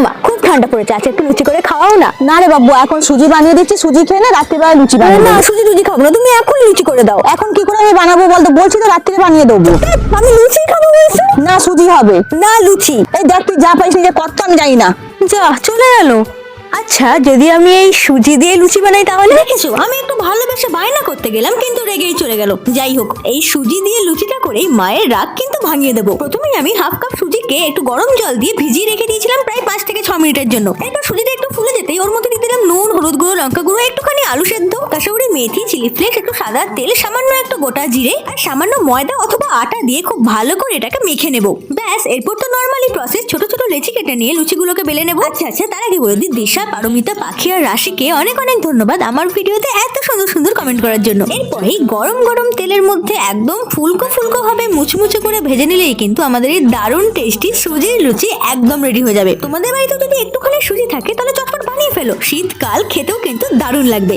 মা খুব ঠান্ডা পড়েছে, আচ্ছা একটু লুচি করে খাওয়াও না। না রে বাবু, এখন সুজি বানিয়ে দিচ্ছি, সুজি খেয়ে না রাত্রিবেলা লুচি বানাবো। না সুজি লুচি খাবো না, তুমি এখন লুচি করে দাও। এখন কি করে আমি বানাবো বলতো? বলছি তো রাত্রিরে বানিয়ে দেবো। আমি লুচি খাবো বলছো? না, সুজি হবে। না লুচি। এই দেখ, তুই যা পাইস নিজে কত আমি জানি না। যা চলে গেল। আচ্ছা যদি আমি এই সুজি দিয়ে লুচি বানাই তাহলে? দেখেছো, আমি একটু ভালোবেসে বায়না করতে গেলাম কিন্তু রেগেই চলে গেল। যাই হোক, এই সুজি দিয়ে লুচিটা করেই মায়ের রাগ কিন্তু ভাঙিয়ে দেবো। প্রথমেই আমি হাফ কাপ সুজিকে একটু গরম জল দিয়ে ভিজিয়ে রেখে দিয়েছিলাম প্রায় 5 থেকে 6 মিনিটের জন্য। এরপর সুজিটা একটু ফুলে যেতেই ওর মধ্যে দিয়ে দিলাম নুন, হলুদ গুঁড়ো, লঙ্কা গুঁড়ো, একটুখানি আলু সেদ্ধ, কাসুরি মেথি, চিলি ফ্লেক্স, একটু সাদা তেল, সামান্য একটু গোটা জিরে আর সামান্য ময়দা অথবা আটা দিয়ে খুব ভালো করে এটাকে মেখে নেবো। ব্যাস, এরপর তো নর্মালি প্রসেস, ছোট ছোট লেচি কেটে নিয়ে লুচিগুলোকে বেলে নেবো। আচ্ছা তার আগে বলে দিই, দিশা, পারমিতা, পাখি আর রাশিকে অনেক অনেক ধন্যবাদ আমার ভিডিওতে এত সুন্দর সুন্দর কমেন্ট করার জন্য। এরপরেই গরম গরম তেলের মধ্যে একদম ফুলকো ফুলকো ভাবে মুচমুচে করে ভেজে নিলেই কিন্তু আমাদের এই দারুণ টেস্টি সুজির লুচি একদম রেডি হয়ে যাবে। তোমাদের বাড়িতে যদি একটুখানি সুজি থাকে তাহলে চটপট বানিয়ে ফেলো, শীতকাল খেতেও কিন্তু দারুণ লাগবে।